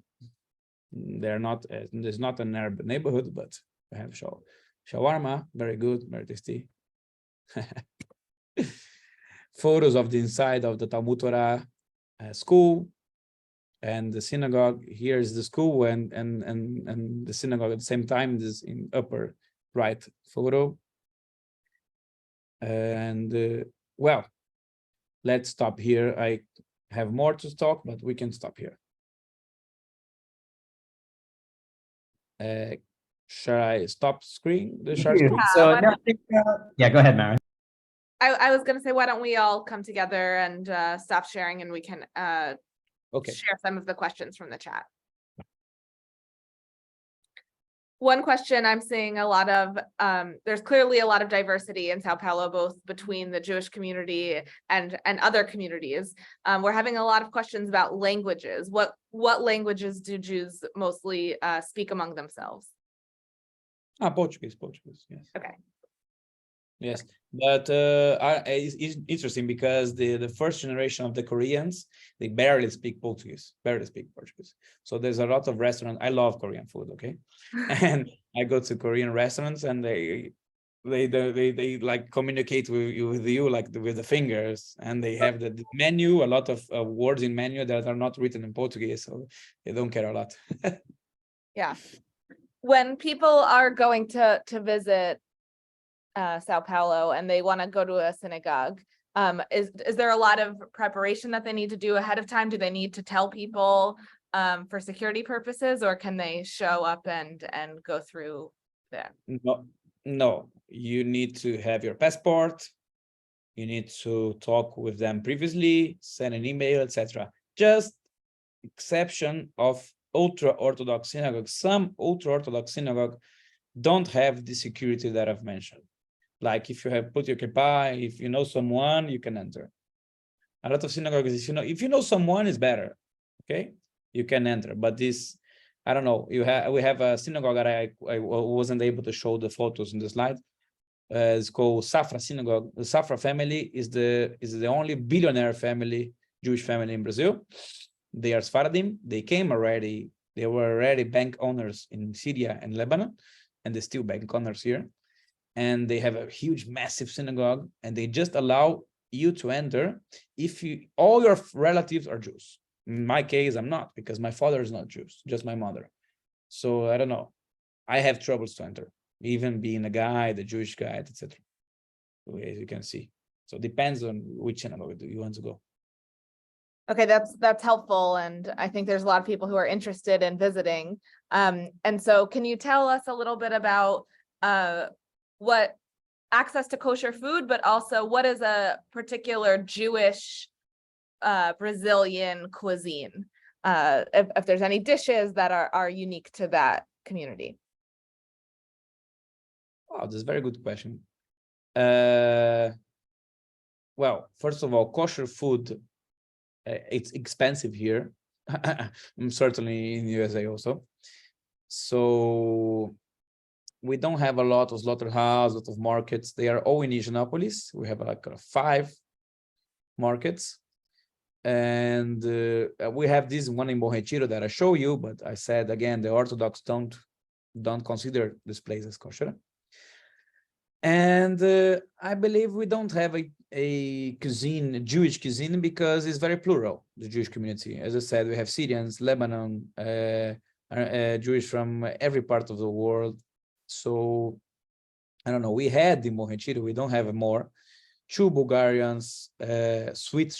They're not, there's not an Arab neighborhood, but we have shawarma, very good, very tasty. Photos of the inside of the Talmud Torah school and the synagogue. Here is the school and the synagogue at the same time. This is in upper right photo. And well, let's stop here. I have more to talk, but we can stop here. Shall I stop screen? The share screen? So why now, yeah, go ahead, Mara. I was going to say, why don't we all come together and stop sharing, and we can Okay. share some of the questions from the chat. One question I'm seeing a lot of, there's clearly a lot of diversity in Sao Paulo, both between the Jewish community and other communities. We're having a lot of questions about languages. What languages do Jews mostly speak among themselves? Portuguese, yes. Okay. Yes, but it's interesting because the first generation of the Koreans, they barely speak Portuguese, barely speak Portuguese. So there's a lot of restaurants. I love Korean food, okay? And I go to Korean restaurants and they like communicate with you like with the fingers, and they have the menu, a lot of words in menu that are not written in Portuguese, so they don't care a lot. Yeah. When people are going to visit Sao Paulo and they want to go to a synagogue, is there a lot of preparation that they need to do ahead of time? Do they need to tell people for security purposes, or can they show up and go through there? No, you need to have your passport. You need to talk with them previously, send an email, etc. Just exception of ultra-Orthodox synagogues. Some ultra-Orthodox synagogues don't have the security that I've mentioned. Like if you have put your kippah, if you know someone, you can enter. A lot of synagogues, if you know someone, is better. Okay, you can enter. But this, I don't know. We have a synagogue that I wasn't able to show the photos in the slide. It's called Safra Synagogue. The Safra family is the only billionaire family Jewish family in Brazil. They are Sfaradim. They came already. They were already bank owners in Syria and Lebanon, and they're still bank owners here. And they have a huge, massive synagogue, and they just allow you to enter if all your relatives are Jews. In my case, I'm not, because my father is not Jewish, just my mother. So I don't know. I have troubles to enter, even being a guy, the Jewish guy, etc. As you can see. So it depends on which synagogue you want to go. Okay, that's helpful, and I think there's a lot of people who are interested in visiting. And so can you tell us a little bit about what access to kosher food, but also what is a particular Jewish Brazilian cuisine? If there's any dishes that are unique to that community. Wow, that's a very good question. Well, first of all, kosher food, it's expensive here. Certainly in the USA also. So we don't have a lot of slaughterhouse, a lot of markets. They are all in Indianapolis. We have like 5 markets. And we have this one in Bom Retiro that I show you, but I said again, the Orthodox don't consider this place as kosher. And I believe we don't have a cuisine, a Jewish cuisine, because it's very plural, the Jewish community. As I said, we have Syrians, Lebanon, Jewish from every part of the world. So I don't know, we had in Bom Retiro, we don't have more. 2 Bulgarians, sweet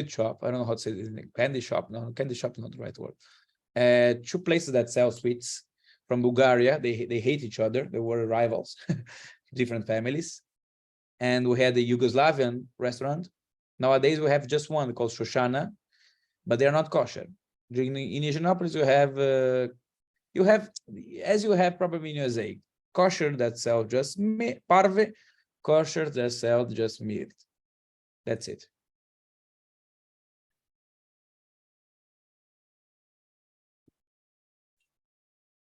shop, I don't know how to say it, candy shop, no, candy shop is not the right word. 2 places that sell sweets from Bulgaria. They hate each other, they were rivals. Different families. And we had the Yugoslavian restaurant. Nowadays we have just one called Shoshana, but they're not kosher. In Indianapolis you have as you have probably in USA, kosher that sell just parve, kosher that sell just meat. That's it.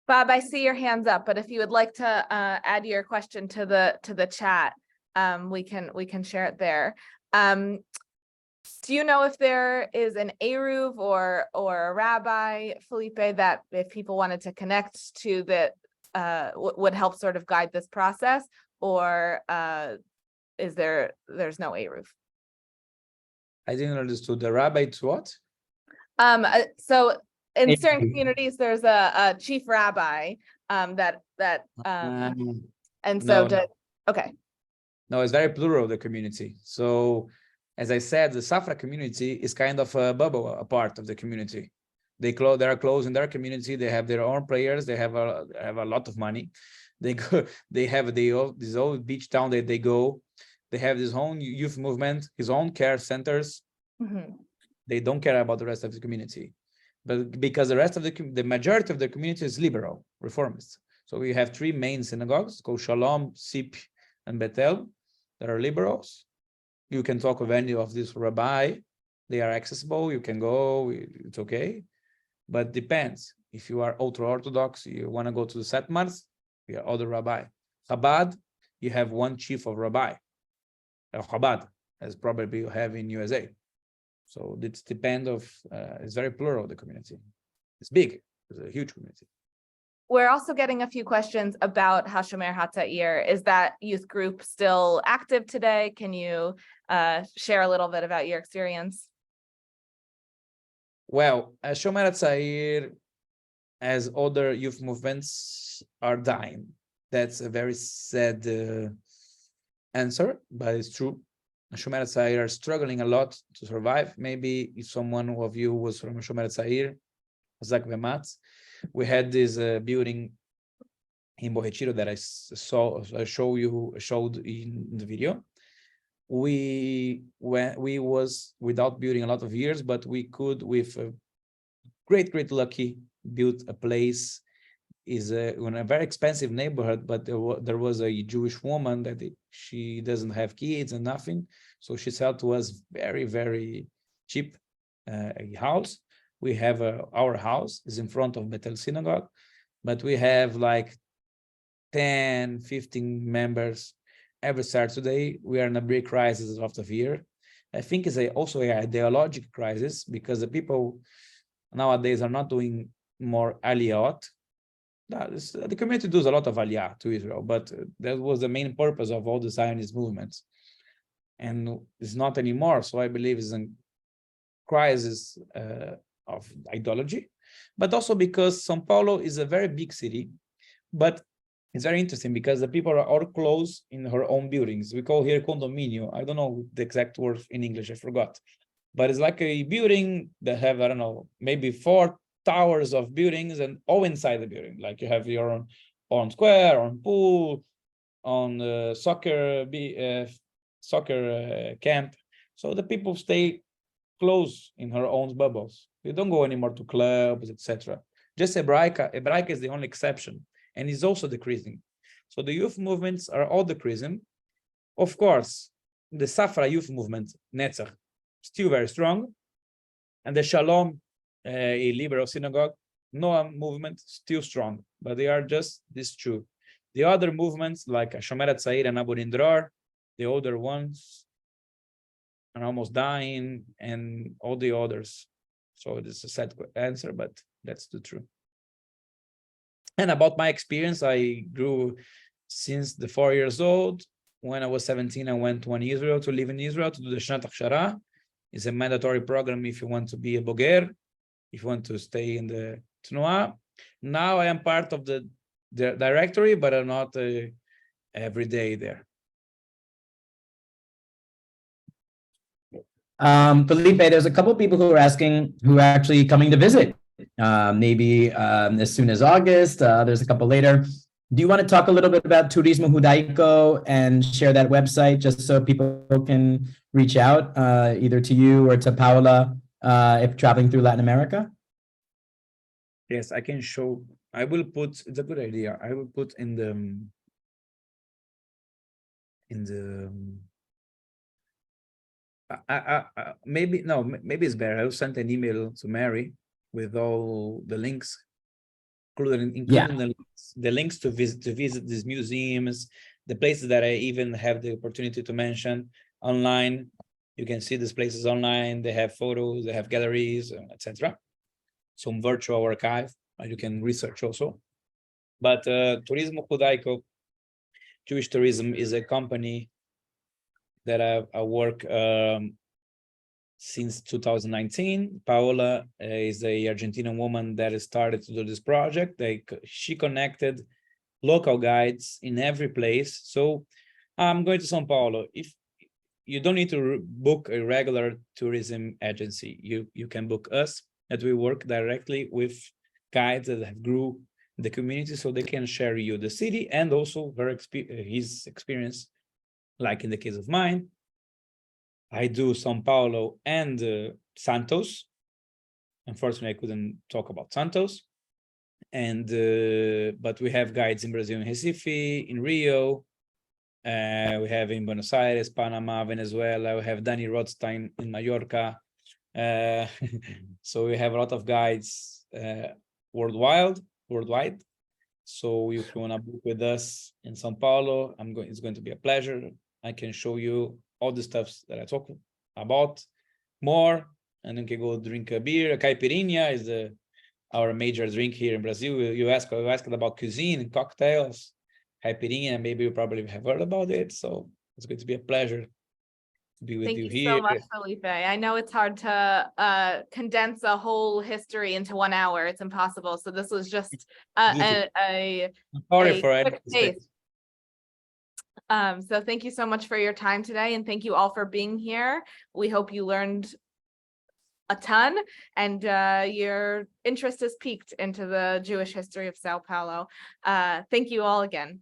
Bob, I see your hands up, but if you would like to add your question to the chat, we can share it there. Do you know if there is an Eruv or a rabbi, Felipe, that if people wanted to connect to that would help sort of guide this process, or there's no Eruv? I didn't understand. The rabbi to what? So in certain communities, there's a chief rabbi and so No. okay. No, it's very plural, the community. So as I said, the Safra community is kind of a bubble, a part of the community. They are close in their community. They have their own prayers. They have a lot of money. They go. They have this old beach town that they go. They have this own youth movement, his own care centers. Mm-hmm. They don't care about the rest of the community, but because the rest of the majority of the community is liberal, reformist. So we have 3 main synagogues called Shalom, Sip, and Bethel. That are liberals. You can talk with any of this rabbi. They are accessible. You can go. It's okay. But depends. If you are ultra-Orthodox, you want to go to the Satmars, you are other rabbi. Chabad, you have one chief of rabbi. Chabad, as probably you have in USA. So it depends of, it's very plural, the community. It's big. It's a huge community. We're also getting a few questions about Hashomer HaTza'ir. Is that youth group still active today? Can you share a little bit about your experience? Well, Hashomer HaTza'ir, as other youth movements, are dying. That's a very sad answer, but it's true. Hashomer HaTza'ir are struggling a lot to survive. Maybe if someone of you was from Hashomer HaTza'ir, Zak Vematz, we had this building in Bom Retiro that I showed in the video. We was without building a lot of years, but we could, with great lucky, build a place. Is in a very expensive neighborhood, but there was a Jewish woman that she doesn't have kids and nothing, so she sold to us very cheap a house. We have our house is in front of Bethel Synagogue, but we have like 10, 15 members every Saturday. We are in a big crisis of the year. I think it's also an ideological crisis, because the people nowadays are not doing more aliyot. The community does a lot of aliyah to Israel, but that was the main purpose of all the Zionist movements, and it's not anymore. So I believe it's a crisis of ideology, but also because São Paulo is a very big city, but it's very interesting because the people are all close in her own buildings. We call here condomínio. I don't know the exact word in English, I forgot. But it's like a building that have, I don't know, maybe 4 towers of buildings and all inside the building. Like you have your own square, own pool, on soccer camp. So the people stay close in her own bubbles. You don't go anymore to clubs, etc. Just Hebraica is the only exception, and is also decreasing. So the youth movements are all decreasing. Of course, the Safra youth movement, Netzach, still very strong, and the Shalom, a liberal synagogue, Noam movement, still strong, but they are just these two. The other movements like Shomer HaTzair and Abu Nindror, the older ones, are almost dying, and all the others. So it is a sad answer, but that's the truth. And about my experience, I grew since the 4 years old. When I was 17, I went to Israel to live in Israel to do the Shnat Akshara. It's a mandatory program if you want to be a Boger, if you want to stay in the Tnuah. Now I am part of the directory, but I'm not every day there. Felipe, there's a couple of people who are asking who are actually coming to visit. Maybe as soon as August, there's a couple later. Do you want to talk a little bit about Turismo Judaico and share that website just so people can reach out either to you or to Paula if traveling through Latin America? Yes, I can show. I will put, it's a good idea. I will put in the maybe it's better. I will send an email to Mary with all the links, including the links to visit these museums, the places that I even have the opportunity to mention online. You can see these places online. They have photos, they have galleries, etc. Some virtual archive you can research also. But Turismo Judaico, Jewish Tourism, is a company that I work since 2019. Paola is a Argentinian woman that started to do this project. She connected local guides in every place. So I'm going to São Paulo. If you don't need to book a regular tourism agency, you can book us, that we work directly with guides that have grew the community, so they can share you the city and also his experience. Like in the case of mine, I do São Paulo and Santos. Unfortunately, I couldn't talk about Santos. And but we have guides in Brazil, in Recife, in Rio. We have in Buenos Aires, Panama, Venezuela. We have Danny Rothstein in Mallorca. So we have a lot of guides worldwide. So if you want to book with us in São Paulo, it's going to be a pleasure. I can show you all the stuff that I talk about more, and then can go drink a beer. A caipirinha is our major drink here in Brazil. You asked about cuisine and cocktails. Caipirinha, maybe you probably have heard about it. So it's going to be a pleasure to be with you here. Thank you so much, Felipe. I know it's hard to condense a whole history into 1 hour. It's impossible. So this was just a quick taste. So thank you so much for your time today, and thank you all for being here. We hope you learned a ton, and your interest is piqued into the Jewish history of Sao Paulo. Thank you all again.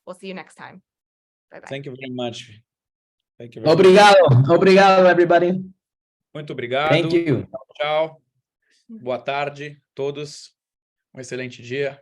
We'll see you next time. Bye-bye. Thank you very much. Thank you. Obrigado, everybody. Muito obrigado. Thank you. Tchau. Boa tarde, todos. Um excelente dia.